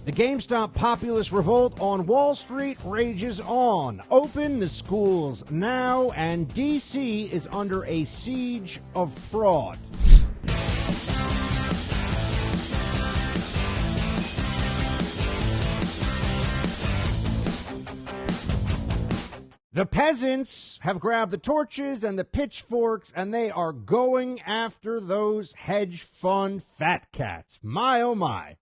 The GameStop populist revolt on Wall Street rages on. Open the schools now, and D.C. is under a siege of fraud. The peasants have grabbed the torches and the pitchforks, and they are going after those hedge fund fat cats. My, oh my.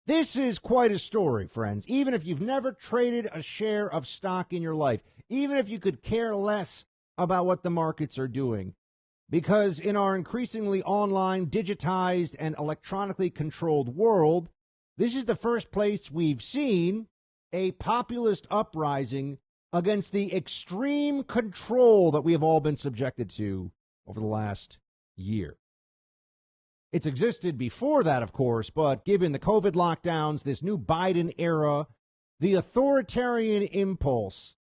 This is quite a story, friends. Even if you've never traded a share of stock in your life, even if you could care less about what the markets are doing, because in our increasingly online, digitized, and electronically controlled world, this is the first place we've seen a populist uprising against the extreme control that we have all been subjected to over the last year. It's existed before that, of course, but given the COVID lockdowns, this new Biden era, the authoritarian impulse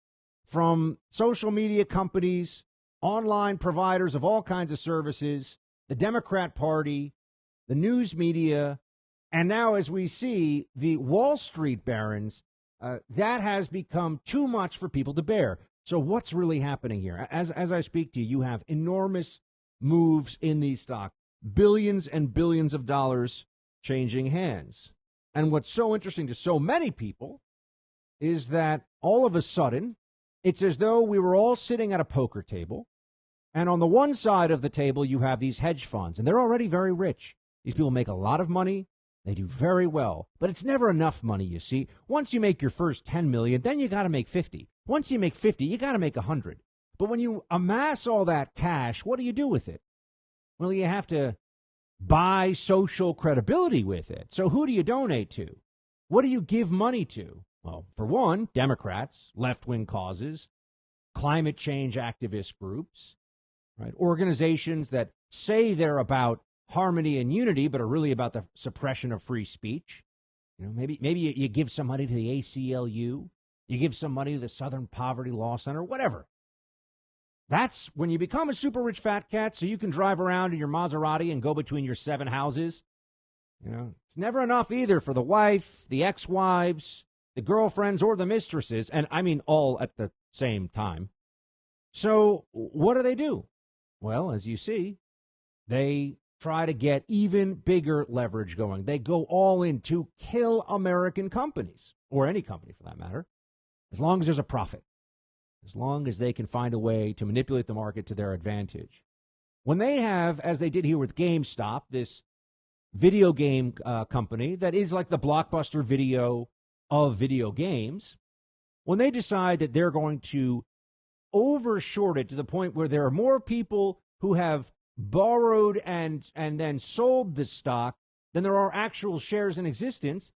from social media companies, online providers of all kinds of services, the Democrat Party, the news media, and now, as we see, the Wall Street barons, that has become too much for people to bear. So what's really happening here? As I speak to you, you have enormous moves in these stocks, billions and billions of dollars changing hands. And what's so interesting to so many people is that all of a sudden, it's as though we were all sitting at a poker table, and on the one side of the table, you have these hedge funds, and they're already very rich. These people make a lot of money. They do very well, but it's never enough money, you see. Once you make your first 10 million, then you got to make 50. Once you make 50, you got to make 100. But when you amass all that cash, what do you do with it? Well, you have to buy social credibility with it. So who do you donate to? What do you give money to? Well, for one, Democrats, left-wing causes, climate change activist groups, right? Organizations that say they're about harmony and unity, but are really about the suppression of free speech. You know, maybe you give some money to the ACLU, you give some money to the Southern Poverty Law Center, whatever. That's when you become a super rich fat cat, so you can drive around in your Maserati and go between your 7 houses. You know, it's never enough either for the wife, the ex-wives, the girlfriends, or the mistresses, and I mean all at the same time. So what do? Well, as you see, they try to get even bigger leverage going. They go all in to kill American companies, or any company for that matter, as long as there's a profit, as long as they can find a way to manipulate the market to their advantage. When they have, as they did here with GameStop, this video game company that is like the Blockbuster Video of video games, when they decide that they're going to overshort it to the point where there are more people who have borrowed and then sold the stock than there are actual shares in existence,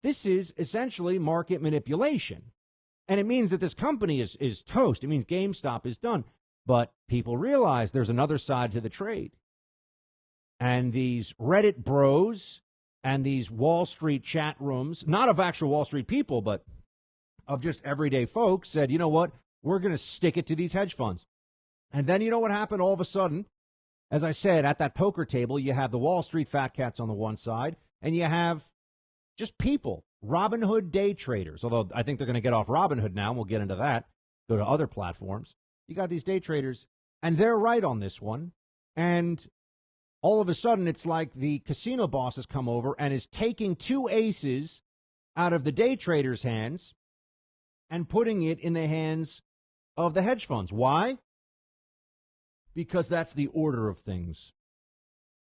this is essentially market manipulation. And it means that this company is toast. It means GameStop is done. But people realize there's another side to the trade. And these Reddit bros and these Wall Street chat rooms, not of actual Wall Street people, but of just everyday folks, said, you know what, we're going to stick it to these hedge funds. And then you know what happened all of a sudden? As I said, at that poker table, you have the Wall Street fat cats on the one side, and you have just people, Robinhood day traders, although I think they're going to get off Robinhood now, and we'll get into that, go to other platforms. You got these day traders, and they're right on this one. And all of a sudden, it's like the casino boss has come over and is taking 2 aces out of the day traders' hands and putting it in the hands of the hedge funds. Why? Because that's the order of things.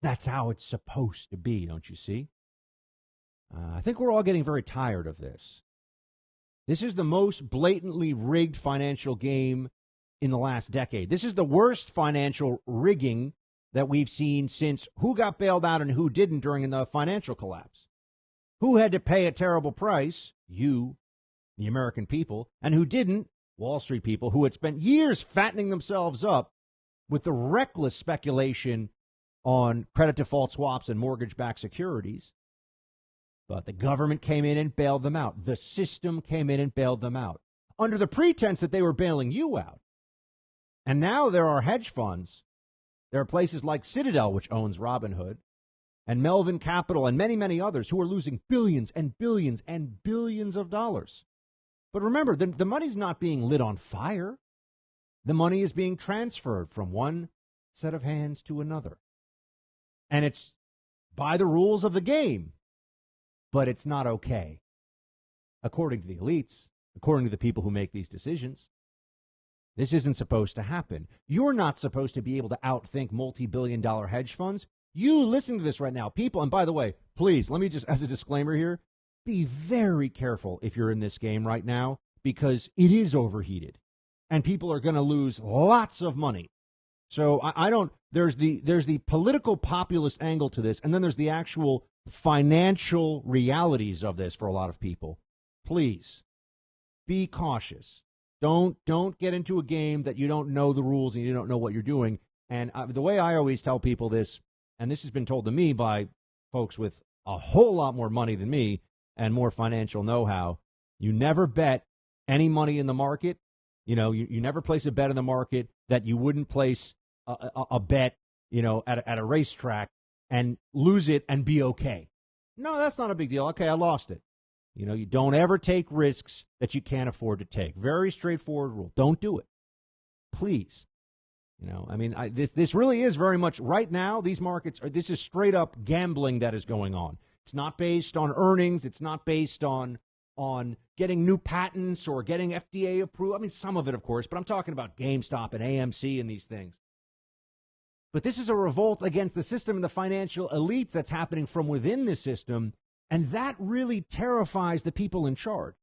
That's how it's supposed to be, don't you see? I think we're all getting very tired of this. This is the most blatantly rigged financial game in the last decade. This is the worst financial rigging that we've seen since who got bailed out and who didn't during the financial collapse. Who had to pay a terrible price? You, the American people. And who didn't? Wall Street people who had spent years fattening themselves up with the reckless speculation on credit default swaps and mortgage-backed securities. But the government came in and bailed them out. The system came in and bailed them out under the pretense that they were bailing you out. And now there are hedge funds. There are places like Citadel, which owns Robinhood, and Melvin Capital and many, many others who are losing billions and billions and billions of dollars. But remember, the money's not being lit on fire. The money is being transferred from one set of hands to another. And it's by the rules of the game, but it's not okay. According to the elites, according to the people who make these decisions, this isn't supposed to happen. You're not supposed to be able to outthink multi-billion-dollar hedge funds. You listen to this right now, people. And by the way, please, let me just, as a disclaimer here, be very careful if you're in this game right now, because it is overheated and people are going to lose lots of money. So I don't, there's the political populist angle to this, and then there's the actual financial realities of this for a lot of people. Please be cautious. Don't get into a game that you don't know the rules and you don't know what you're doing. And the way I always tell people this, and this has been told to me by folks with a whole lot more money than me and more financial know-how, you never bet any money in the market. You never place a bet in the market that you wouldn't place a bet, at a racetrack and lose it and be okay. No, that's not a big deal. Okay, I lost it. You don't ever take risks that you can't afford to take. Very straightforward rule. Don't do it. Please. This really is very much right now. These markets this is straight up gambling that is going on. It's not based on earnings. It's not based on getting new patents or getting FDA approved. I mean, some of it, of course, but I'm talking about GameStop and AMC and these things. But this is a revolt against the system and the financial elites that's happening from within the system. And that really terrifies the people in charge,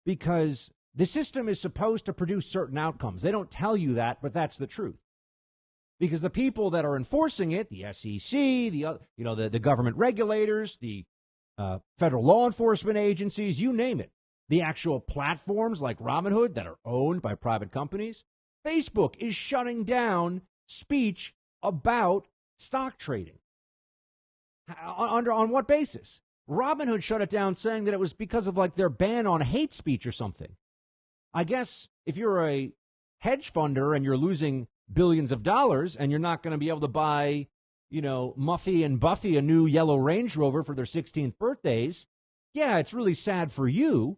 because the system is supposed to produce certain outcomes. They don't tell you that, but that's the truth. Because the people that are enforcing it, the SEC, the government regulators, the federal law enforcement agencies, you name it, the actual platforms like Robinhood that are owned by private companies, Facebook is shutting down speech about stock trading. On what basis? Robinhood shut it down saying that it was because of their ban on hate speech or something. I guess if you're a hedge funder and you're losing billions of dollars and you're not going to be able to buy, Muffy and Buffy a new yellow Range Rover for their 16th birthdays, yeah, it's really sad for you,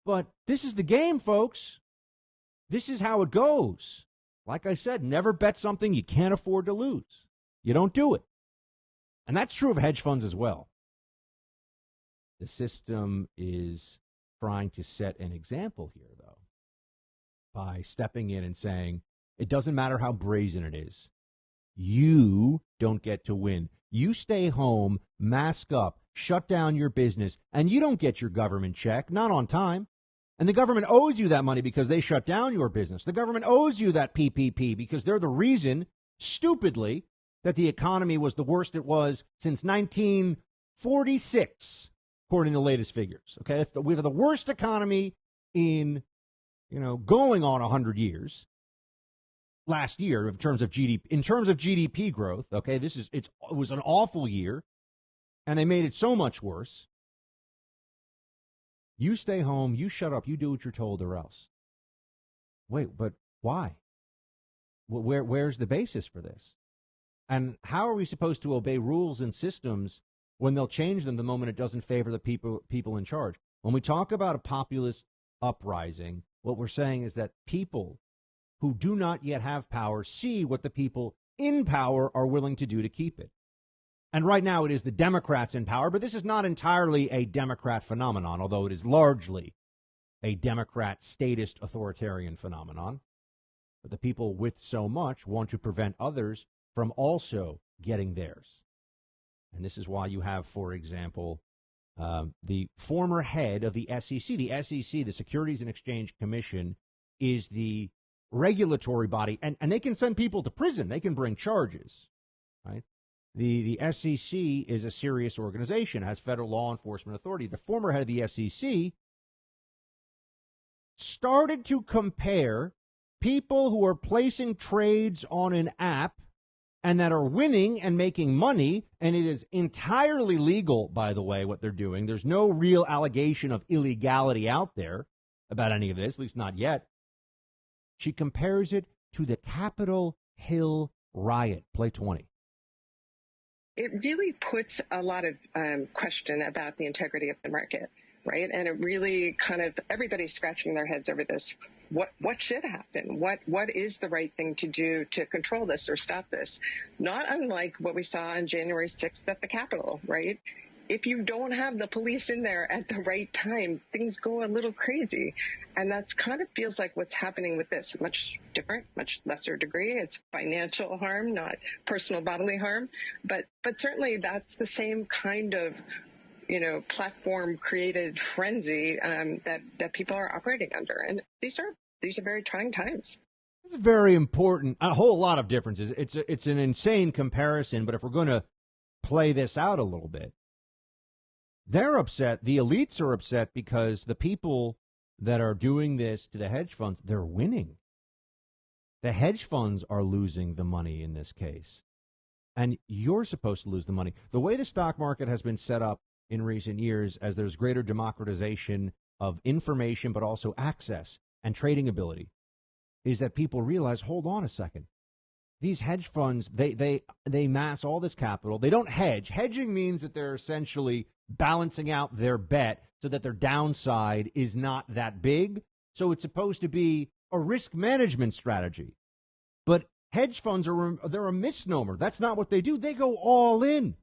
but this is the game, folks. This is how it goes. Like I said, never bet something you can't afford to lose. You don't do it. And that's true of hedge funds as well. The system is trying to set an example here, though, by stepping in and saying, it doesn't matter how brazen it is. You don't get to win. You stay home, mask up, shut down your business, and you don't get your government check, not on time. And the government owes you that money because they shut down your business. The government owes you that PPP because they're the reason, stupidly, that the economy was the worst it was since 1946, according to the latest figures. Okay, we have the worst economy in, going on 100 years. Last year, in terms of GDP growth. Okay, it was an awful year, and they made it so much worse. You stay home, you shut up, you do what you're told, or else. Wait, but why? Where's the basis for this? And how are we supposed to obey rules and systems when they'll change them the moment it doesn't favor the people in charge? When we talk about a populist uprising, what we're saying is that people who do not yet have power see what the people in power are willing to do to keep it. And right now it is the Democrats in power, but this is not entirely a Democrat phenomenon, although it is largely a Democrat statist authoritarian phenomenon. But the people with so much want to prevent others from also getting theirs. And this is why you have, for example, the former head of the SEC. The SEC, the Securities and Exchange Commission, is the regulatory body, and they can send people to prison. They can bring charges, right? The SEC is a serious organization, has federal law enforcement authority. The former head of the SEC started to compare people who are placing trades on an app and that are winning and making money, and it is entirely legal, by the way, what they're doing. There's no real allegation of illegality out there about any of this, at least not yet. She compares it to the Capitol Hill riot. Play 20. it really puts a lot of question about the integrity of the market, right? And it really kind of, everybody's scratching their heads over this. What should happen? What is the right thing to do to control this or stop this? Not unlike what we saw on January 6th at the Capitol, right? If you don't have the police in there at the right time, things go a little crazy. And that's kind of feels like what's happening with this. Much different, much lesser degree. It's financial harm, not personal bodily harm. But certainly that's the same kind of, platform created frenzy that people are operating under. And these are very trying times. It's very important. A whole lot of differences. It's an insane comparison, but if we're going to play this out a little bit, they're upset. The elites are upset because the people that are doing this to the hedge funds, they're winning. The hedge funds are losing the money in this case. And you're supposed to lose the money. The way the stock market has been set up in recent years, as there's greater democratization of information, but also access and trading ability, is that people realize, hold on a second. These hedge funds, they mass all this capital. They don't hedge. Hedging means that they're essentially balancing out their bet so that their downside is not that big. So it's supposed to be a risk management strategy. But hedge funds they're a misnomer. That's not what they do. They go all in.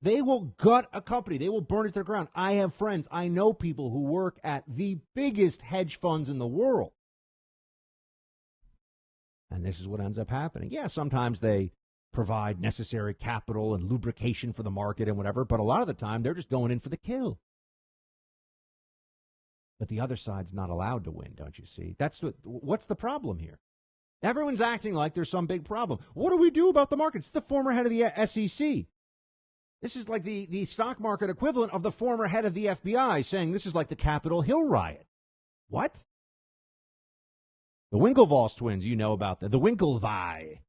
They will gut a company. They will burn it to the ground. I have friends. I know people who work at the biggest hedge funds in the world. And this is what ends up happening. Yeah, sometimes they provide necessary capital and lubrication for the market and whatever, but a lot of the time they're just going in for the kill. But the other side's not allowed to win, don't you see? What's the problem here? Everyone's acting like there's some big problem. What do we do about the markets? It's the former head of the SEC. This is like the stock market equivalent of the former head of the FBI saying this is like the Capitol Hill riot. What? The WINKLEVOSS twins, you know about them. The Winklevi.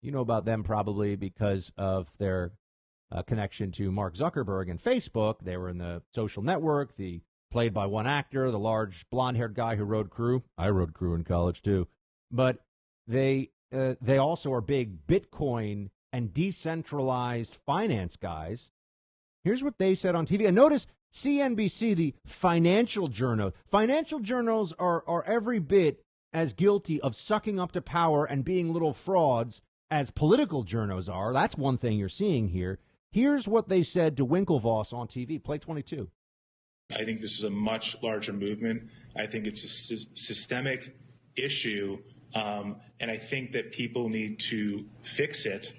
You know about them probably because of their connection to Mark Zuckerberg and Facebook. They were in the social network, played by one actor, the large blonde-haired guy who rode Crew. I rode Crew in college, too. But they also are big Bitcoin and decentralized finance guys. Here's what they said on TV. And notice CNBC, the financial journal. Financial journals are every bit as guilty of sucking up to power and being little frauds as political journos are. That's one thing you're seeing here. Here's what they said to WINKLEVOSS on TV. Play 22. I think this is a much larger movement. I think it's a systemic issue, and I think that people need to fix it,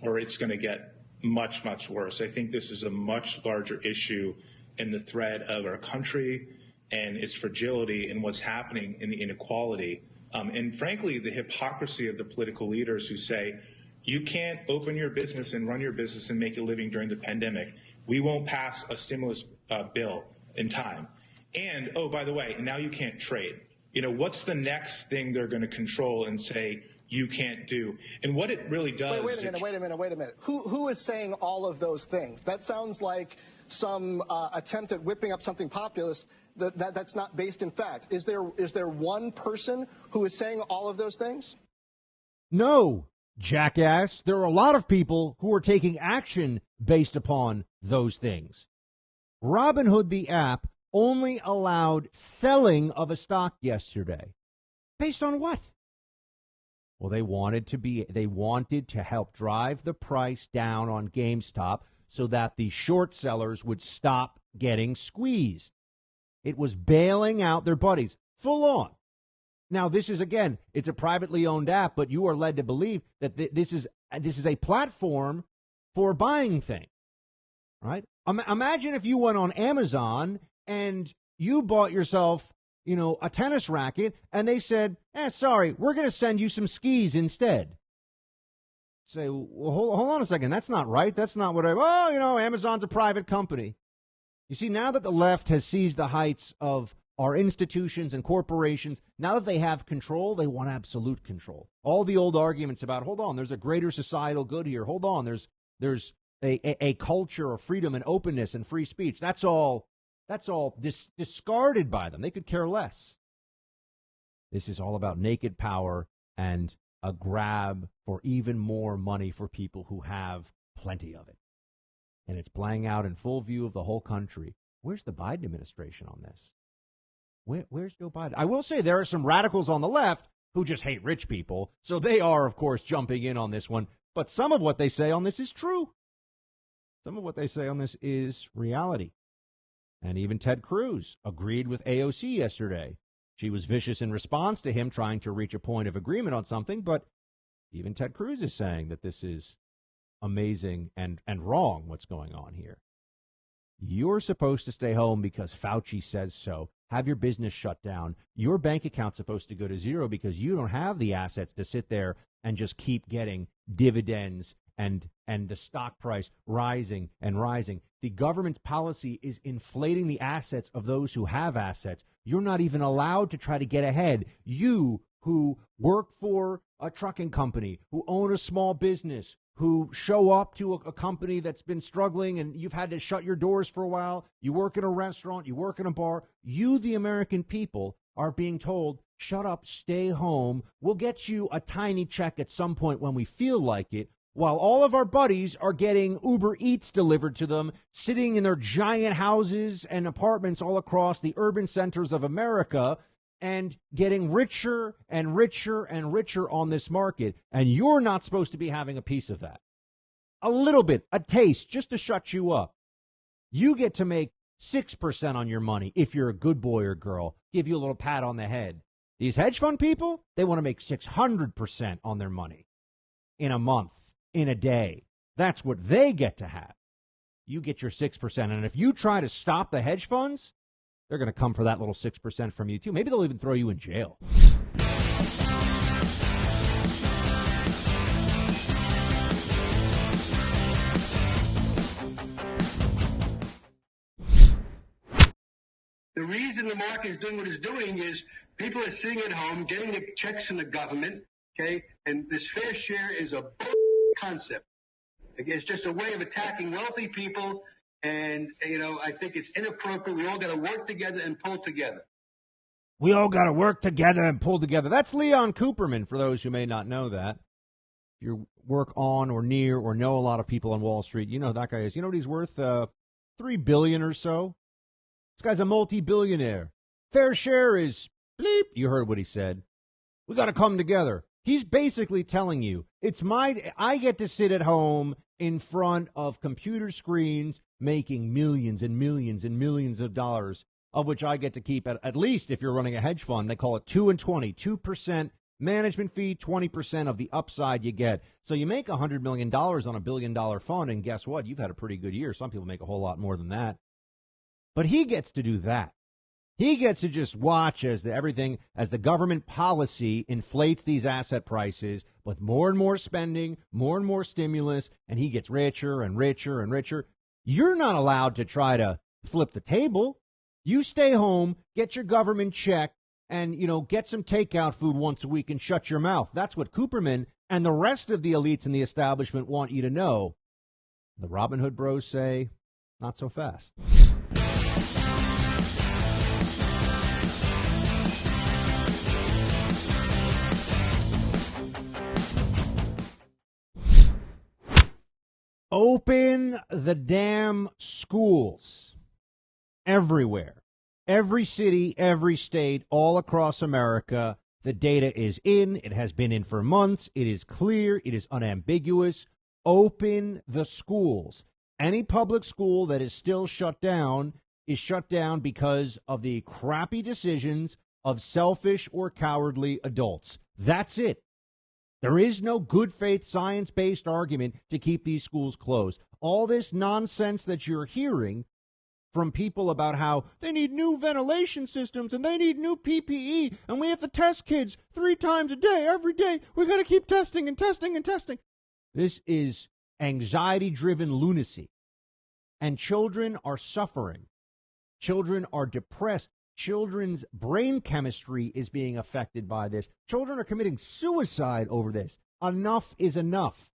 or it's going to get much, much worse. I think this is a much larger issue in the threat of our country and its fragility and what's happening in the inequality. And frankly, the hypocrisy of the political leaders who say, you can't open your business and run your business and make a living during the pandemic. We won't pass a stimulus bill in time. And, oh, by the way, now you can't trade. You know, what's the next thing they're going to control and say you can't do? And what it really does... Wait a minute. Who is saying all of those things? That sounds like some attempt at whipping up something populist that's not based in fact. Is there one person who is saying all of those things? No, jackass. There are a lot of people who are taking action based upon those things. Robinhood, the app, only allowed selling of a stock yesterday. Based on what? Well, they wanted to help drive the price down on GameStop so that the short sellers would stop getting squeezed. It was bailing out their buddies, full on. Now, this is, again, it's a privately owned app, but you are led to believe that this is a platform for buying things, right? Imagine if you went on Amazon and you bought yourself, a tennis racket, and they said, sorry, we're going to send you some skis instead. Say, well, hold on a second. That's not right. That's not what Amazon's a private company. You see, now that the left has seized the heights of our institutions and corporations, now that they have control, they want absolute control. All the old arguments about, hold on, there's a greater societal good here. Hold on, there's a culture of freedom and openness and free speech. That's all discarded by them. They could care less. This is all about naked power and a grab for even more money for people who have plenty of it. And it's playing out in full view of the whole country. Where's the Biden administration on this? Where's Joe Biden? I will say there are some radicals on the left who just hate rich people. So they are, of course, jumping in on this one. But some of what they say on this is true. Some of what they say on this is reality. And even Ted Cruz agreed with AOC yesterday. She was vicious in response to him trying to reach a point of agreement on something. But even Ted Cruz is saying that this is amazing and wrong what's going on here. You're supposed to stay home because Fauci says so. Have your business shut down. Your bank account's supposed to go to zero because you don't have the assets to sit there and just keep getting dividends and the stock price rising and rising. The government's policy is inflating the assets of those who have assets. You're not even allowed to try to get ahead. You who work for a trucking company, who own a small business, who show up to a company that's been struggling and you've had to shut your doors for a while, you work in a restaurant, you work in a bar, you, the American people, are being told, shut up, stay home, we'll get you a tiny check at some point when we feel like it, while all of our buddies are getting Uber Eats delivered to them, sitting in their giant houses and apartments all across the urban centers of America, and getting richer and richer and richer on this market, and you're not supposed to be having a piece of that. A little bit, a taste, just to shut you up. You get to make 6% on your money if you're a good boy or girl. Give you a little pat on the head. These hedge fund people, they want to make 600% on their money in a month, in a day. That's what they get to have. You get your 6%, and if you try to stop the hedge funds, they're going to come for that little 6% from you, too. Maybe they'll even throw you in jail. The reason the market is doing what it's doing is people are sitting at home, getting the checks from the government, okay? And this fair share is a concept. It's just a way of attacking wealthy people. And, I think it's inappropriate. We all got to work together and pull together. We all got to work together and pull together. That's Leon Cooperman, for those who may not know that. If you work on or near or know a lot of people on Wall Street, you know who that guy is. You know what he's worth? $3 billion or so. This guy's a multi-billionaire. Fair share is bleep. You heard what he said. We got to come together. He's basically telling you, I get to sit at home in front of computer screens making millions and millions and millions of dollars, of which I get to keep at least if you're running a hedge fund. They call it 2 and 20, 2% management fee, 20% of the upside you get. So you make $100 million on a $1 billion fund, and guess what? You've had a pretty good year. Some people make a whole lot more than that. But he gets to do that. He gets to just watch as the government policy inflates these asset prices with more and more spending, more and more stimulus, and he gets richer and richer and richer. You're not allowed to try to flip the table. You stay home, get your government check, and, get some takeout food once a week and shut your mouth. That's what Cooperman and the rest of the elites in the establishment want you to know. The Robin Hood bros say, not so fast. Open the damn schools everywhere. Every city, every state, all across America. The data is in. It has been in for months. It is clear. It is unambiguous. Open the schools. Any public school that is still shut down is shut down because of the crappy decisions of selfish or cowardly adults. That's it. There is no good faith, science-based argument to keep these schools closed. All this nonsense that you're hearing from people about how they need new ventilation systems and they need new PPE and we have to test kids 3 times a day, every day. We got to keep testing and testing and testing. This is anxiety-driven lunacy. And children are suffering. Children are depressed. Children's brain chemistry is being affected by this. Children are committing suicide over this. Enough is enough.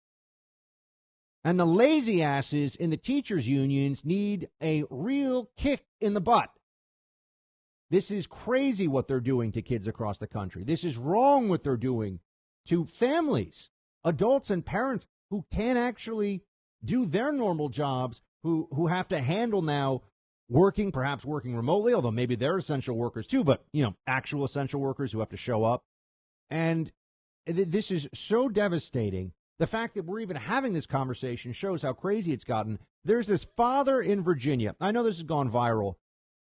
And the lazy asses in the teachers' unions need a real kick in the butt. This is crazy what they're doing to kids across the country. This is wrong what they're doing to families, adults and parents who can't actually do their normal jobs, who have to handle now perhaps working remotely, although maybe they're essential workers too, but, actual essential workers who have to show up. And this is so devastating. The fact that we're even having this conversation shows how crazy it's gotten. There's this father in Virginia. I know this has gone viral,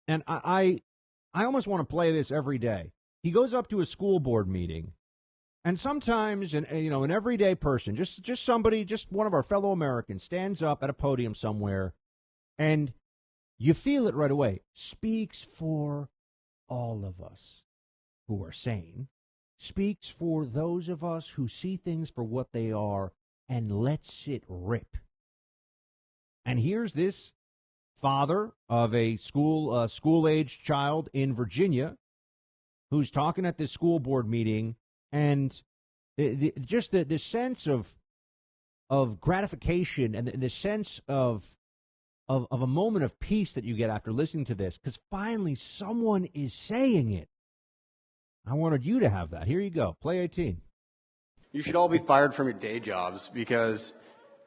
and I almost want to play this every day. He goes up to a school board meeting, and sometimes, an everyday person, just somebody, just one of our fellow Americans, stands up at a podium somewhere, and you feel it right away. Speaks for all of us who are sane. Speaks for those of us who see things for what they are and lets it rip. And here's this father of a school-aged child in Virginia who's talking at this school board meeting, and the sense of gratification and the sense of a moment of peace that you get after listening to this, because finally someone is saying it. I wanted you to have that. Here you go. Play 18. You should all be fired from your day jobs, because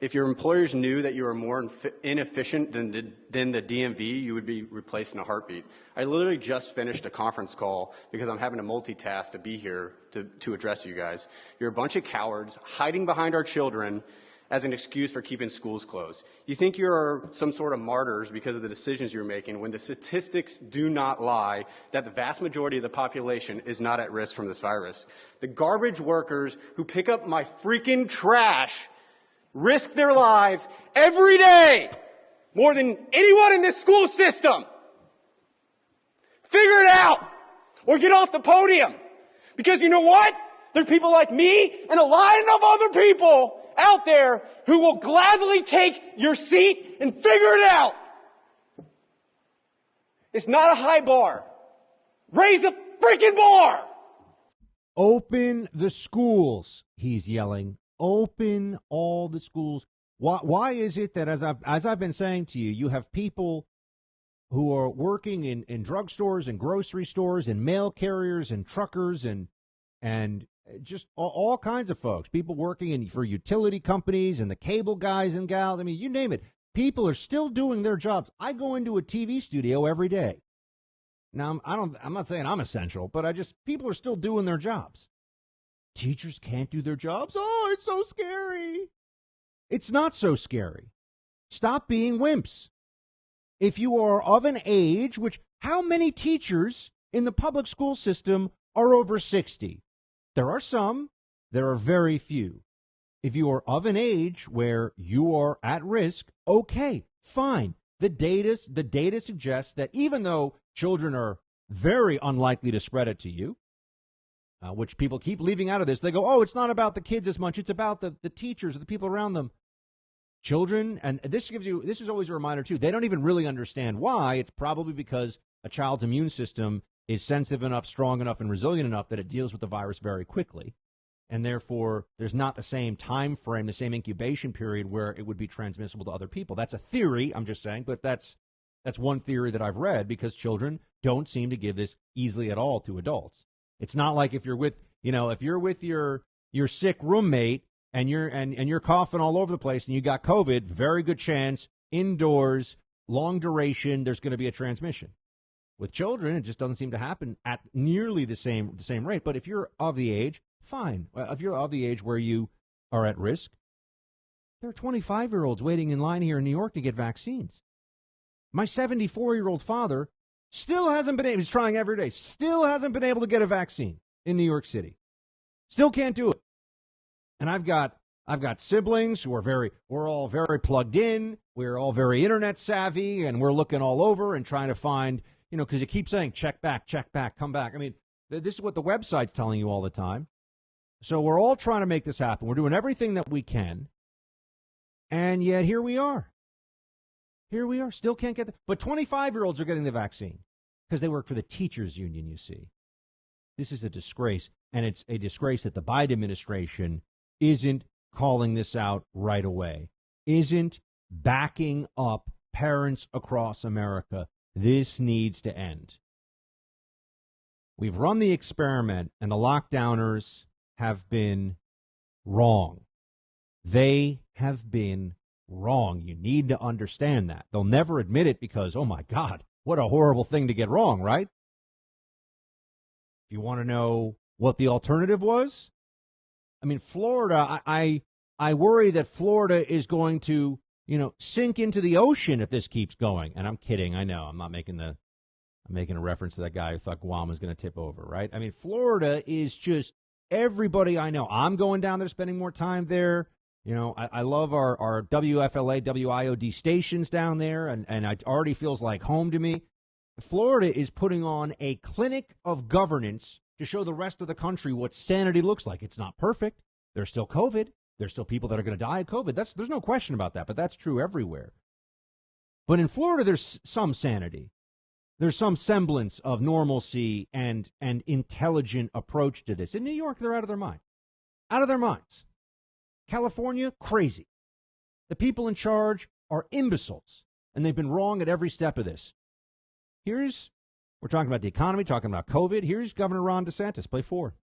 if your employers knew that you were more inefficient than the DMV, you would be replaced in a heartbeat. I literally just finished a conference call because I'm having to multitask to be here to address you guys. You're a bunch of cowards hiding behind our children as an excuse for keeping schools closed. You think you're some sort of martyrs because of the decisions you're making, when the statistics do not lie that the vast majority of the population is not at risk from this virus. The garbage workers who pick up my freaking trash risk their lives every day more than anyone in this school system. Figure it out or get off the podium. Because you know what? There are people like me and a line of other people out there who will gladly take your seat and figure it out. It's not a high bar. Raise the freaking bar. Open the schools, he's yelling. Open all the schools. Why is it that, as I've been saying to you, you have people who are working in drugstores and grocery stores and mail carriers and truckers and just all kinds of folks, people working for utility companies and the cable guys and gals. I mean, you name it. People are still doing their jobs. I go into a TV studio every day. Now, I'm not saying I'm essential, but people are still doing their jobs. Teachers can't do their jobs. Oh, it's so scary. It's not so scary. Stop being wimps. If you are of an age, how many teachers in the public school system are over 60? There are some. There are very few. If you are of an age where you are at risk, okay, fine. The data suggests that even though children are very unlikely to spread it to you, which people keep leaving out of this, they go, oh, it's not about the kids as much. It's about the teachers or the people around them. Children, and this is always a reminder too, they don't even really understand why. It's probably because a child's immune system is sensitive enough, strong enough, and resilient enough that it deals with the virus very quickly. And therefore, there's not the same time frame, the same incubation period where it would be transmissible to other people. That's a theory, I'm just saying, but that's one theory that I've read, because children don't seem to give this easily at all to adults. It's not like if you're with your sick roommate and you're coughing all over the place and you got COVID, very good chance indoors, long duration, there's going to be a transmission. With children, it just doesn't seem to happen at nearly the same rate. But if you're of the age, fine. If you're of the age where you are at risk, there are 25-year-olds waiting in line here in New York to get vaccines. My 74-year-old father still hasn't been able, he's trying every day, still hasn't been able to get a vaccine in New York City. Still can't do it. And I've got siblings who we're all very plugged in. We're all very internet savvy, and we're looking all over and trying to find, because you keep saying, check back, come back. I mean, this is what the website's telling you all the time. So we're all trying to make this happen. We're doing everything that we can. And yet here we are. Still can't get but 25-year-olds are getting the vaccine because they work for the teachers union, you see. This is a disgrace, and it's a disgrace that the Biden administration isn't calling this out right away, isn't backing up parents across America. This needs to end. We've run the experiment, and the lockdowners have been wrong. They have been wrong. You need to understand that. They'll never admit it because, oh my God, what a horrible thing to get wrong, right? If you want to know what the alternative was, I mean, Florida, I worry that Florida is going to, sink into the ocean if this keeps going. And I'm kidding. I know. I'm making a reference to that guy who thought Guam was going to tip over, right? I mean, Florida is just everybody I know. I'm going down there, spending more time there. I love our WFLA, WIOD stations down there, and it already feels like home to me. Florida is putting on a clinic of governance to show the rest of the country what sanity looks like. It's not perfect. There's still COVID. There's still people that are going to die of COVID. There's no question about that, but that's true everywhere. But in Florida, there's some sanity. There's some semblance of normalcy and intelligent approach to this. In New York, they're out of their minds. Out of their minds. California, crazy. The people in charge are imbeciles, and they've been wrong at every step of this. We're talking about the economy, talking about COVID. Here's Governor Ron DeSantis. Play 4.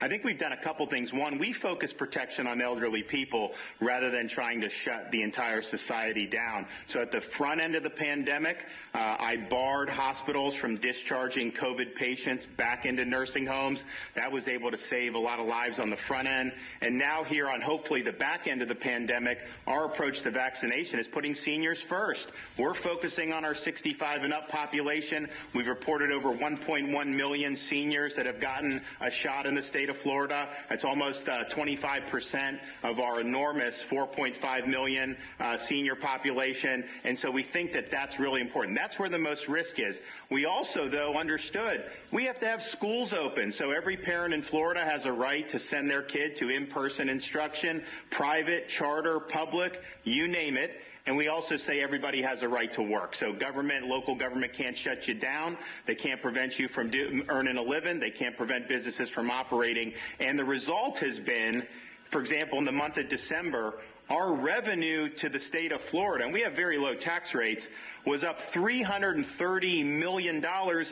I think we've done a couple things. One, we focus protection on elderly people rather than trying to shut the entire society down. So at the front end of the pandemic, I barred hospitals from discharging COVID patients back into nursing homes. That was able to save a lot of lives on the front end. And now here on hopefully the back end of the pandemic, our approach to vaccination is putting seniors first. We're focusing on our 65 and up population. We've reported over 1.1 million seniors that have gotten a shot in the state of Florida. That's almost 25% of our enormous 4.5 million senior population. And so we think that that's really important. That's where the most risk is. We also, though, understood we have to have schools open. So every parent in Florida has a right to send their kid to in-person instruction, private, charter, public, you name it. And we also say everybody has a right to work. So local government can't shut you down. They can't prevent you from earning a living. They can't prevent businesses from operating. And the result has been, for example, in the month of December, our revenue to the state of Florida, and we have very low tax rates, was up $330 million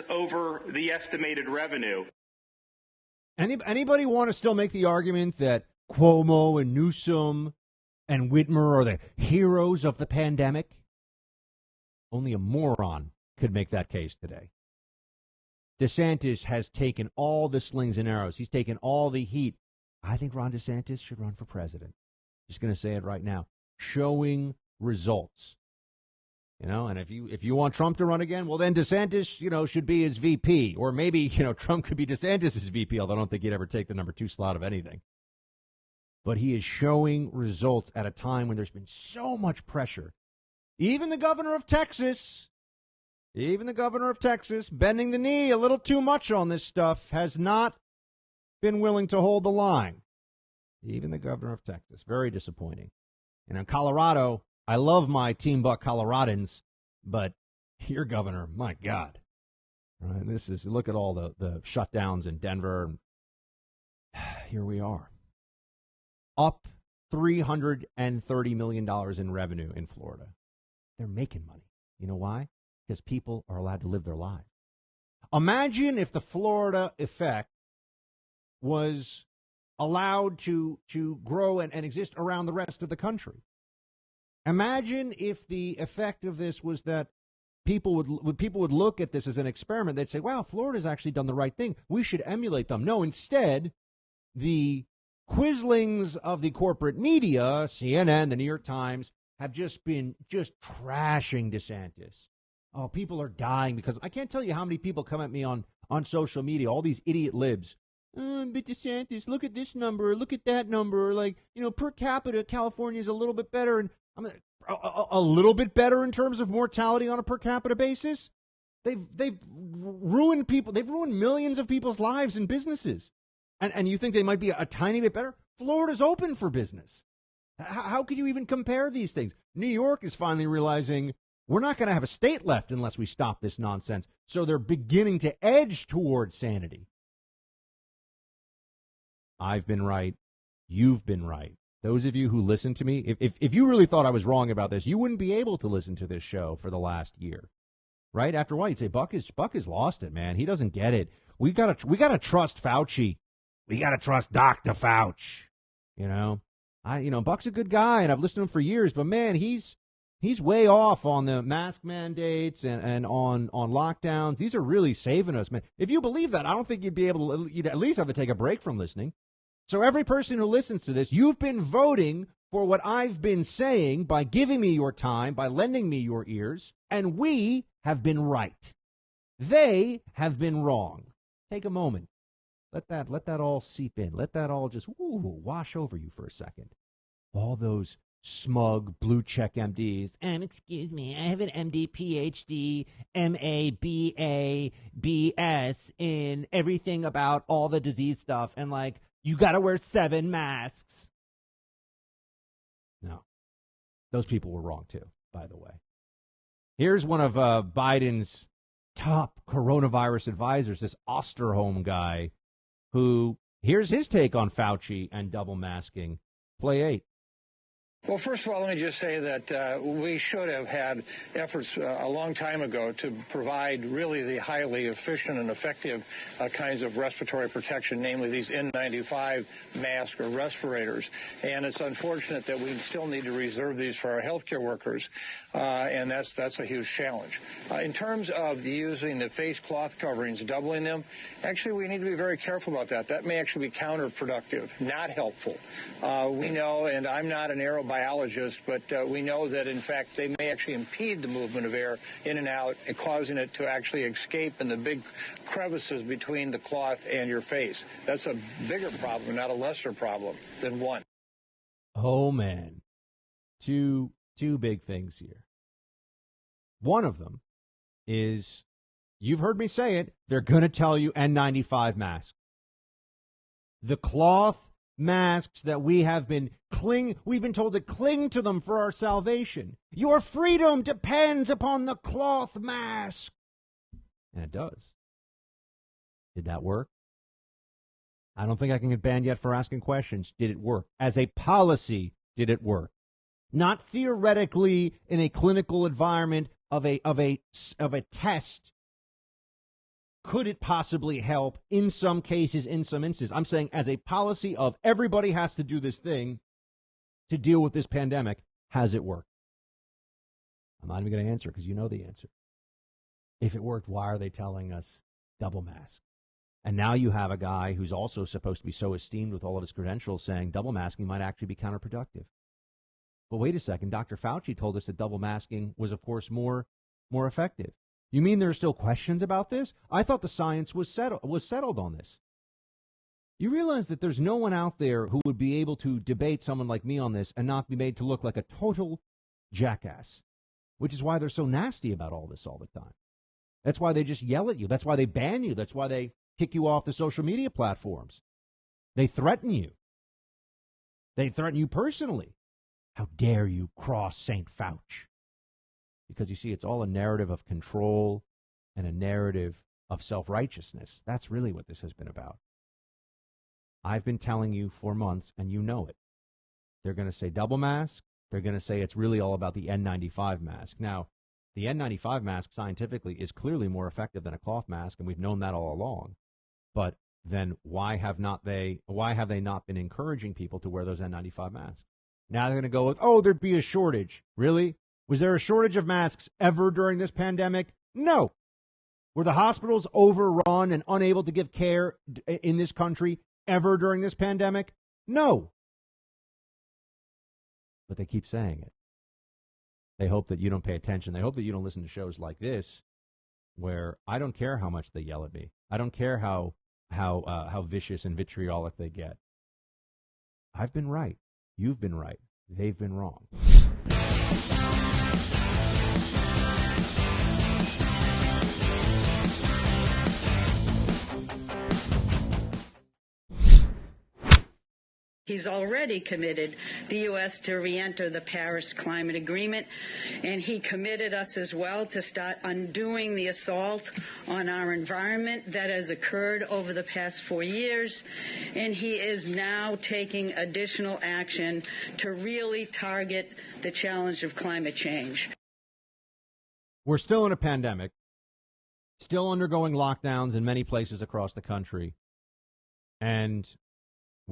over the estimated revenue. Anybody want to still make the argument that Cuomo and Newsom and Whitmer are the heroes of the pandemic? Only a moron could make that case today. DeSantis has taken all the slings and arrows. He's taken all the heat. I think Ron DeSantis should run for president. Just going to say it right now. Showing results. And if you want Trump to run again, well, then DeSantis, should be his VP. Or maybe, Trump could be DeSantis' VP, although I don't think he'd ever take the number 2 slot of anything. But he is showing results at a time when there's been so much pressure. Even the governor of Texas, bending the knee a little too much on this stuff, has not been willing to hold the line. Even the governor of Texas. Very disappointing. And in Colorado, I love my Team Buck Coloradans, but your governor, my God. Right, look at all the shutdowns in Denver. Here we are. Up $330 million in revenue in Florida. They're making money. You know why? Because people are allowed to live their lives. Imagine if the Florida effect was allowed to grow and exist around the rest of the country. Imagine if the effect of this was that people would look at this as an experiment. They'd say, wow, Florida's actually done the right thing. We should emulate them. No, instead, the Quislings of the corporate media, CNN, the New York Times, have just been trashing DeSantis. Oh, people are dying because I can't tell you how many people come at me on social media, all these idiot libs. But DeSantis, look at this number, look at that number. Like, per capita, California is a little bit better. And a little bit better in terms of mortality on a per capita basis. They've ruined people. They've ruined millions of people's lives and businesses. And you think they might be a tiny bit better? Florida's open for business. How could you even compare these things? New York is finally realizing we're not going to have a state left unless we stop this nonsense. So they're beginning to edge towards sanity. I've been right. You've been right. Those of you who listen to me, if you really thought I was wrong about this, you wouldn't be able to listen to this show for the last year. Right? After a while, you'd say, Buck has lost it, man. He doesn't get it. We gotta trust Fauci. We got to trust Dr. Fauci, Buck's a good guy, and I've listened to him for years, but man, he's way off on the mask mandates and on lockdowns. These are really saving us, man. If you believe that, I don't think you'd be able to, you'd at least have to take a break from listening. So every person who listens to this, you've been voting for what I've been saying by giving me your time, by lending me your ears, and we have been right. They have been wrong. Take a moment. Let that all seep in. Let that all just wash over you for a second. All those smug blue check MDs. Excuse me, I have an MD, PhD, MA, BA, BS in everything about all the disease stuff. And you got to wear 7 masks. No, those people were wrong too, by the way. Here's one of Biden's top coronavirus advisors, this Osterholm guy, who, here's his take on Fauci and double masking. Play 8. Well, first of all, let me just say that we should have had efforts a long time ago to provide really the highly efficient and effective kinds of respiratory protection, namely these N95 masks or respirators. And it's unfortunate that we still need to reserve these for our healthcare workers, and that's a huge challenge. In terms of using the face cloth coverings, doubling them, actually we need to be very careful about that. That may actually be counterproductive, not helpful. We know, and I'm not an aerobiologist, but we know that, in fact, they may actually impede the movement of air in and out, and causing it to actually escape in the big crevices between the cloth and your face. That's a bigger problem, not a lesser problem than one. Oh, man. Two big things here. One of them is, you've heard me say it, they're going to tell you N95 mask. The cloth masks that we've been told to cling to them for our salvation. Your freedom depends upon the cloth mask. And it does. Did that work? I don't think I can get banned yet for asking questions. Did it work? As a policy, did it work? Not theoretically in a clinical environment of a test. Could it possibly help in some cases, in some instances? I'm saying as a policy of everybody has to do this thing to deal with this pandemic, has it worked? I'm not even going to answer because you know the answer. If it worked, why are they telling us double mask? And now you have a guy who's also supposed to be so esteemed with all of his credentials saying double masking might actually be counterproductive. But wait a second, Dr. Fauci told us that double masking was, of course, more effective. You mean there are still questions about this? I thought the science was settled on this. You realize that there's no one out there who would be able to debate someone like me on this and not be made to look like a total jackass, which is why they're so nasty about all this all the time. That's why they just yell at you. That's why they ban you. That's why they kick you off the social media platforms. They threaten you. They threaten you personally. How dare you cross St. Fauci? Because you see, it's all a narrative of control and a narrative of self-righteousness. That's really what this has been about. I've been telling you for months, and you know it. They're going to say double mask. They're going to say it's really all about the N95 mask. Now, the N95 mask scientifically is clearly more effective than a cloth mask, and we've known that all along. But then why have they not been encouraging people to wear those N95 masks? Now they're going to go with, there'd be a shortage. Really? Was there a shortage of masks ever during this pandemic? No. Were the hospitals overrun and unable to give care in this country ever during this pandemic? No. But they keep saying it. They hope that you don't pay attention. They hope that you don't listen to shows like this, where I don't care how much they yell at me. I don't care how vicious and vitriolic they get. I've been right. You've been right. They've been wrong. He's already committed the U.S. to re-enter the Paris Climate Agreement, and he committed us as well to start undoing the assault on our environment that has occurred over the past 4 years, and he is now taking additional action to really target the challenge of climate change. We're still in a pandemic, still undergoing lockdowns in many places across the country, and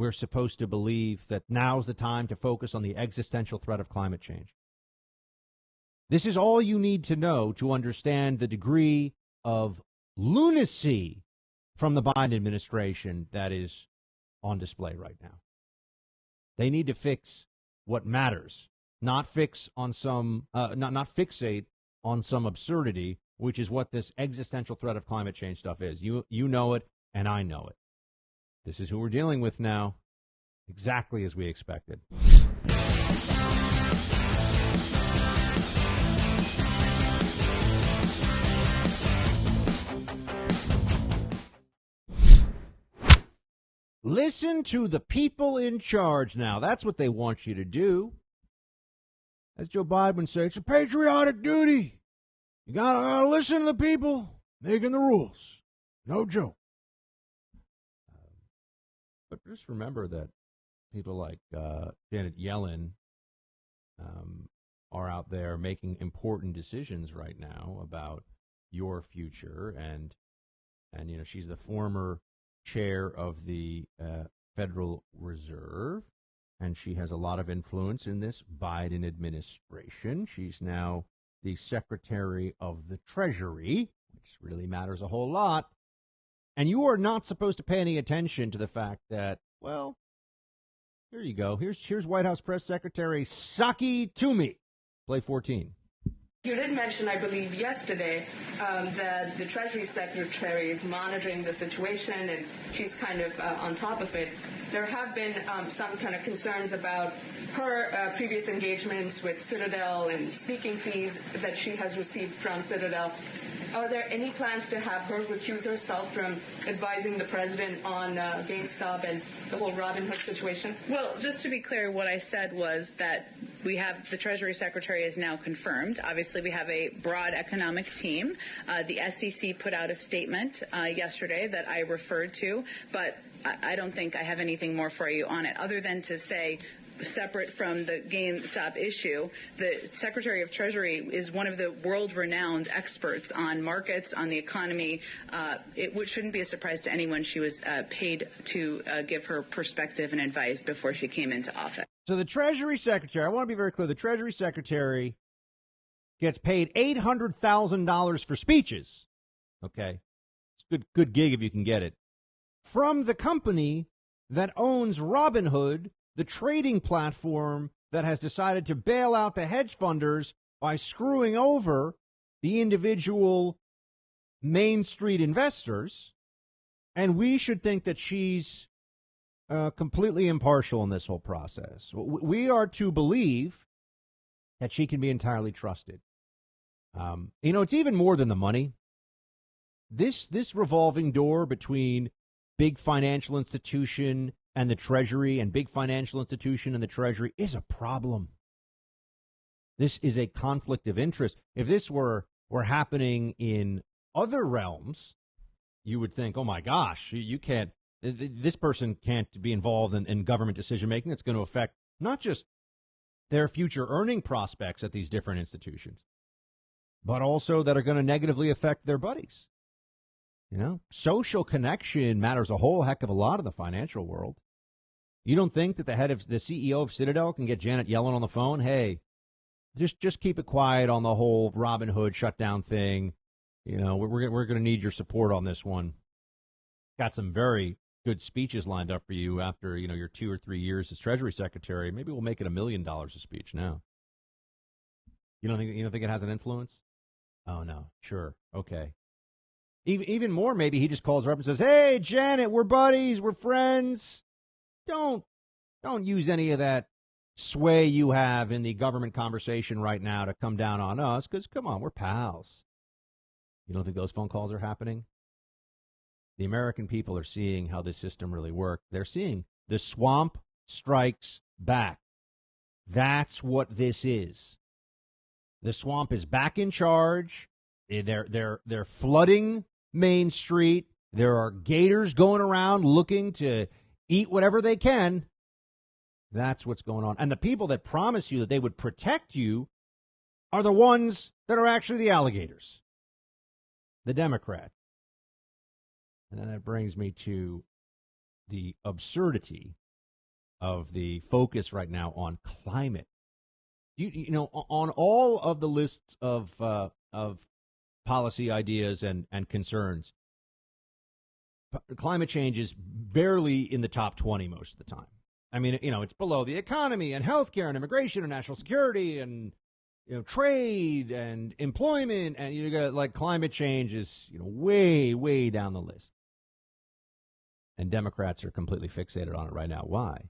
we're supposed to believe that now's the time to focus on the existential threat of climate change. This is all you need to know to understand the degree of lunacy from the Biden administration that is on display right now. They need to fix what matters, not fix on some, not fixate on some absurdity, which is what this existential threat of climate change stuff is. You know it, and I know it. This is who we're dealing with now, exactly as we expected. Listen to the people in charge now. That's what they want you to do. As Joe Biden would say, it's a patriotic duty. You gotta listen to the people making the rules. No joke. But just remember that people like Janet Yellen are out there making important decisions right now about your future, and you know, she's the former chair of the Federal Reserve, and she has a lot of influence in this Biden administration. She's now the Secretary of the Treasury, which really matters a whole lot. And you are not supposed to pay any attention to the fact that, well, here you go. Here's White House Press Secretary Saki Toomey. Play 14. You did mention, I believe, yesterday that the Treasury Secretary is monitoring the situation and she's kind of on top of it. There have been some kind of concerns about her previous engagements with Citadel and speaking fees that she has received from Citadel. Are there any plans to have her recuse herself from advising the president on GameStop and the whole Robin Hood situation? Well, just to be clear, what I said was that we have the Treasury Secretary is now confirmed. Obviously, we have a broad economic team. The SEC put out a statement yesterday that I referred to, but I don't think I have anything more for you on it other than to say, separate from the GameStop issue, the Secretary of Treasury is one of the world-renowned experts on markets, on the economy. It shouldn't be a surprise to anyone she was paid to give her perspective and advice before she came into office. So the Treasury Secretary, I want to be very clear, the Treasury Secretary gets paid $800,000 for speeches. Okay? It's a good gig if you can get it. From the company that owns Robinhood, the trading platform that has decided to bail out the hedge funders by screwing over the individual Main Street investors. And we should think that she's completely impartial in this whole process. We are to believe that she can be entirely trusted. You know, it's even more than the money. This revolving door between big financial institution and the Treasury and big financial institution and the Treasury is a problem. This is a conflict of interest. If this were happening in other realms, you would think, oh, my gosh, you can't, this person can't be involved in government decision-making that's going to affect not just their future earning prospects at these different institutions, but also that are going to negatively affect their buddies. You know, social connection matters a whole heck of a lot in the financial world. You don't think that the CEO of Citadel can get Janet Yellen on the phone? Hey, just keep it quiet on the whole Robin Hood shutdown thing. You know, we're going to need your support on this one. Got some very good speeches lined up for you after, you know, your 2 or 3 years as Treasury Secretary. Maybe we'll make it $1 million a speech now. You don't think it has an influence? Oh no, sure, okay. Even more, maybe he just calls her up and says, "Hey, Janet, we're buddies, we're friends. Don't use any of that sway you have in the government conversation right now to come down on us, because, come on, we're pals." You don't think those phone calls are happening? The American people are seeing how this system really works. They're seeing the swamp strikes back. That's what this is. The swamp is back in charge. They're flooding Main Street. There are gators going around looking to eat whatever they can. That's what's going on. And the people that promise you that they would protect you are the ones that are actually the alligators, the Democrats. And then that brings me to the absurdity of the focus right now on climate. You know, on all of the lists of policy ideas and concerns, climate change is barely in the top 20 most of the time. I mean, you know, it's below the economy and healthcare and immigration and national security and, you know, trade and employment, and you got like climate change is, you know, way, way down the list. And Democrats are completely fixated on it right now. Why?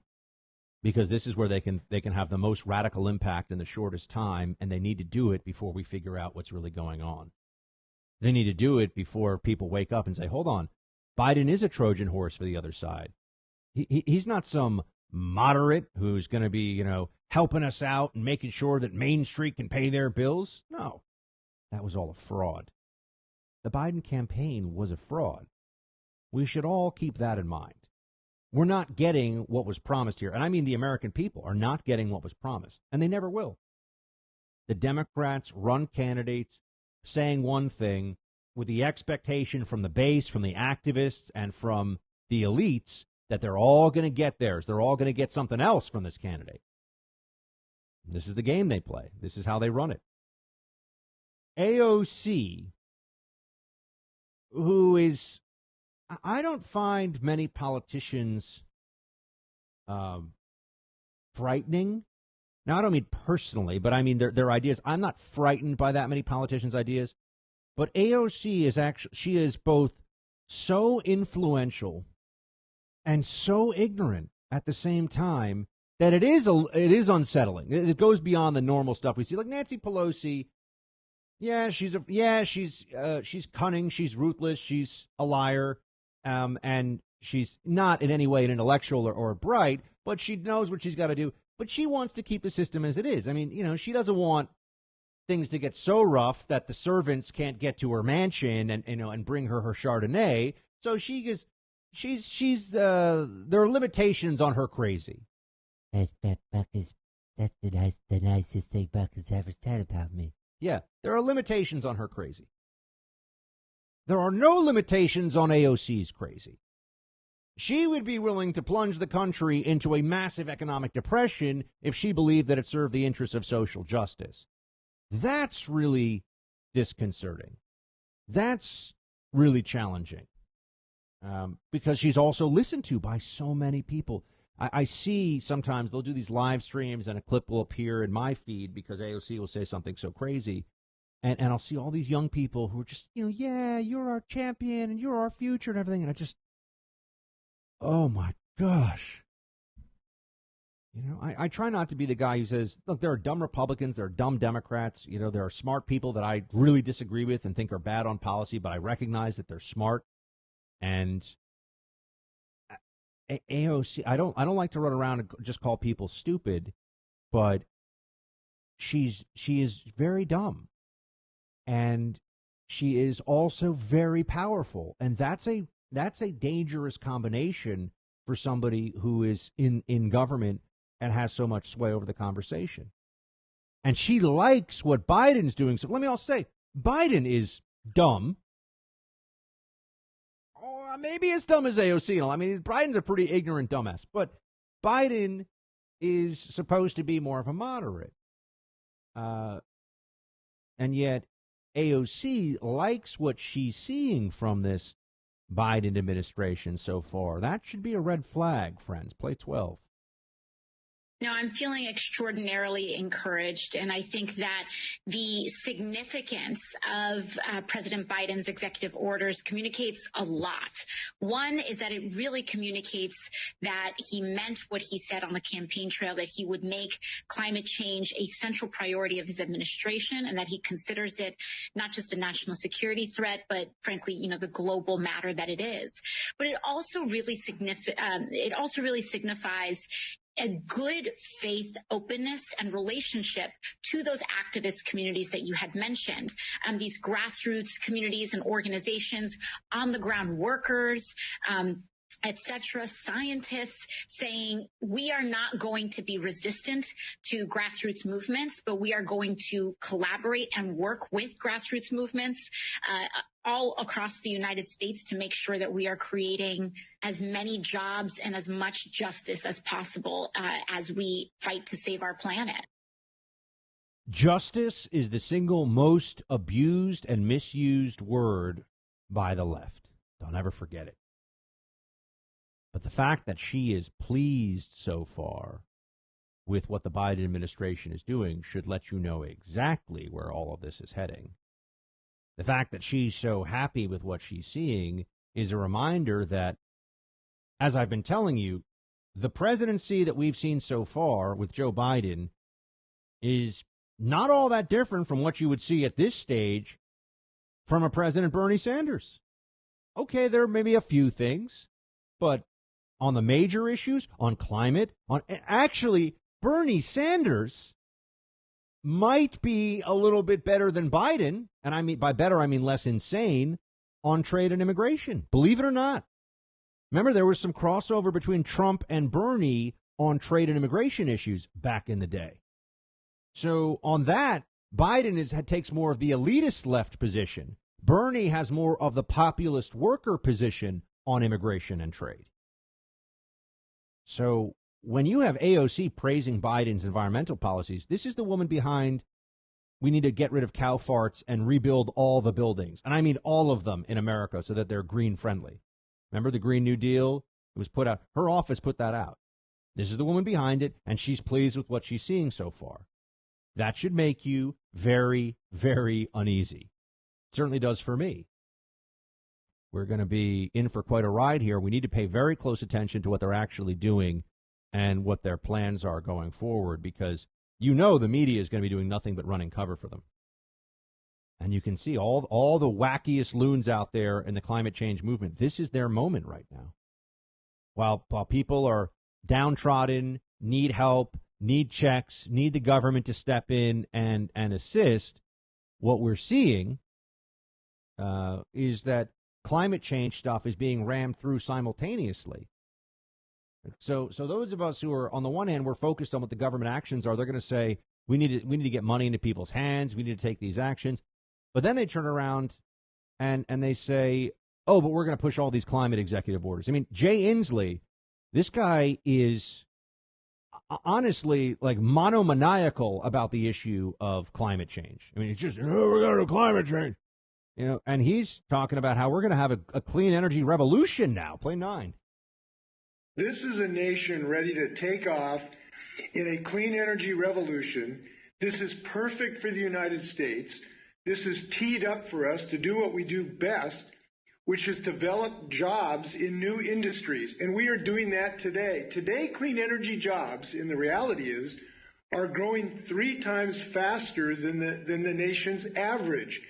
Because this is where they can have the most radical impact in the shortest time, and they need to do it before we figure out what's really going on. They need to do it before people wake up and say, hold on, Biden is a Trojan horse for the other side. He's not some moderate who's going to be, you know, helping us out and making sure that Main Street can pay their bills. No, that was all a fraud. The Biden campaign was a fraud. We should all keep that in mind. We're not getting what was promised here. And I mean the American people are not getting what was promised, and they never will. The Democrats run candidates saying one thing with the expectation from the base, from the activists, and from the elites that they're all going to get theirs. They're all going to get something else from this candidate. This is the game they play. This is how they run it. AOC, who is, I don't find many politicians frightening. Now, I don't mean personally, but I mean their ideas. I'm not frightened by that many politicians' ideas. But AOC is actually, she is both so influential and so ignorant at the same time that it is unsettling. It goes beyond the normal stuff we see. Like Nancy Pelosi, she's cunning, she's ruthless, she's a liar, and she's not in any way an intellectual or bright, but she knows what she's got to do. But she wants to keep the system as it is. I mean, you know, she doesn't want things to get so rough that the servants can't get to her mansion and bring her Chardonnay. So she's there are limitations on her crazy. That's the nicest thing Buck has ever said about me. Yeah, there are limitations on her crazy. There are no limitations on AOC's crazy. She would be willing to plunge the country into a massive economic depression if she believed that it served the interests of social justice. That's really disconcerting. That's really challenging because she's also listened to by so many people. I see sometimes they'll do these live streams and a clip will appear in my feed because AOC will say something so crazy. And I'll see all these young people who are just, you know, yeah, you're our champion and you're our future and everything. And I just, oh my gosh. You know, I try not to be the guy who says, look, there are dumb Republicans, there are dumb Democrats. You know, there are smart people that I really disagree with and think are bad on policy, but I recognize that they're smart. And AOC, I don't like to run around and just call people stupid, but she is very dumb. And she is also very powerful. And that's a dangerous combination for somebody who is in government and has so much sway over the conversation. And she likes what Biden's doing. So let me also say, Biden is dumb. Oh, maybe as dumb as AOC. I mean, Biden's a pretty ignorant dumbass. But Biden is supposed to be more of a moderate. And yet AOC likes what she's seeing from this Biden administration so far. That should be a red flag, friends. Play 12. No, I'm feeling extraordinarily encouraged, and I think that the significance of President Biden's executive orders communicates a lot. One is that it really communicates that he meant what he said on the campaign trail, that he would make climate change a central priority of his administration, and that he considers it not just a national security threat, but frankly, you know, the global matter that it is. But it also really signifies a good faith openness and relationship to those activist communities that you had mentioned, these grassroots communities and organizations, on the ground workers, etc., scientists saying we are not going to be resistant to grassroots movements, but we are going to collaborate and work with grassroots movements all across the United States to make sure that we are creating as many jobs and as much justice as possible as we fight to save our planet. Justice is the single most abused and misused word by the left. Don't ever forget it. But the fact that she is pleased so far with what the Biden administration is doing should let you know exactly where all of this is heading. The fact that she's so happy with what she's seeing is a reminder that, as I've been telling you, the presidency that we've seen so far with Joe Biden is not all that different from what you would see at this stage from a President Bernie Sanders. Okay, there may be a few things, but on the major issues, on climate, actually, Bernie Sanders might be a little bit better than Biden, and I mean by better, I mean less insane, on trade and immigration. Believe it or not. Remember, there was some crossover between Trump and Bernie on trade and immigration issues back in the day. So on that, Biden takes more of the elitist left position. Bernie has more of the populist worker position on immigration and trade. So when you have AOC praising Biden's environmental policies, this is the woman behind we need to get rid of cow farts and rebuild all the buildings. And I mean all of them in America so that they're green friendly. Remember the Green New Deal? It was put out. Her office put that out. This is the woman behind it, and she's pleased with what she's seeing so far. That should make you very, very uneasy. It certainly does for me. We're going to be in for quite a ride here. We need to pay very close attention to what they're actually doing and what their plans are going forward, because you know the media is going to be doing nothing but running cover for them. And you can see all the wackiest loons out there in the climate change movement. This is their moment right now. While people are downtrodden, need help, need checks, need the government to step in and assist, what we're seeing is that climate change stuff is being rammed through simultaneously. So those of us who are, on the one hand, we're focused on what the government actions are. They're going to say, we need to get money into people's hands. We need to take these actions. But then they turn around and they say, oh, but we're going to push all these climate executive orders. I mean, Jay Inslee, this guy is honestly like monomaniacal about the issue of climate change. I mean, it's just, we're going to do climate change. You know, and he's talking about how we're going to have a clean energy revolution now. Play 9. This is a nation ready to take off in a clean energy revolution. This is perfect for the United States. This is teed up for us to do what we do best, which is develop jobs in new industries. And we are doing that today. Today, clean energy jobs, and the reality is, are growing 3 times faster than the nation's average.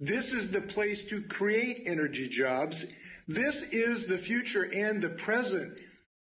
This is the place to create energy jobs. This is the future and the present.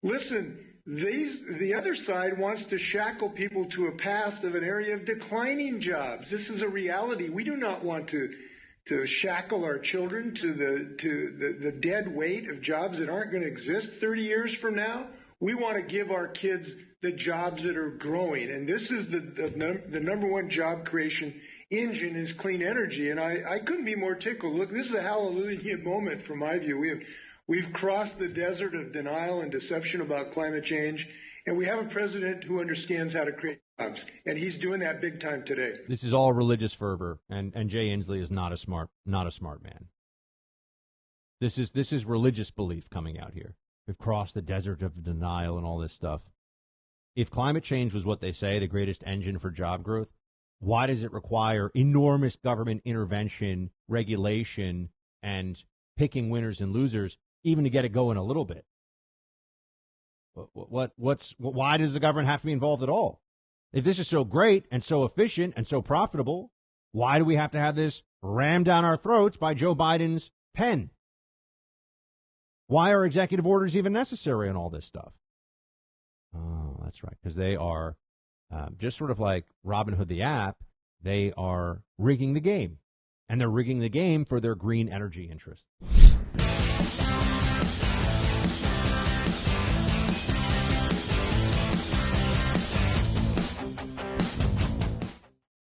Listen, the other side wants to shackle people to a past of an area of declining jobs. This is a reality. We do not want to shackle our children to the dead weight of jobs that aren't going to exist 30 years from now. We want to give our kids the jobs that are growing. And this is the number one job creation engine is clean energy. And I couldn't be more tickled. Look, this is a hallelujah moment from my view. We've crossed the desert of denial and deception about climate change, and we have a president who understands how to create jobs, and he's doing that big time today. This is all religious fervor, and Jay Inslee is not a smart man. This is religious belief coming out here. We've crossed the desert of denial and all this stuff. If climate change was what they say, the greatest engine for job growth, why does it require enormous government intervention, regulation, and picking winners and losers, even to get it going a little bit? Why does the government have to be involved at all? If this is so great and so efficient and so profitable, why do we have to have this rammed down our throats by Joe Biden's pen? Why are executive orders even necessary on all this stuff? Oh, that's right, because they are just sort of like Robin Hood the app. They are rigging the game, and they're rigging the game for their green energy interests.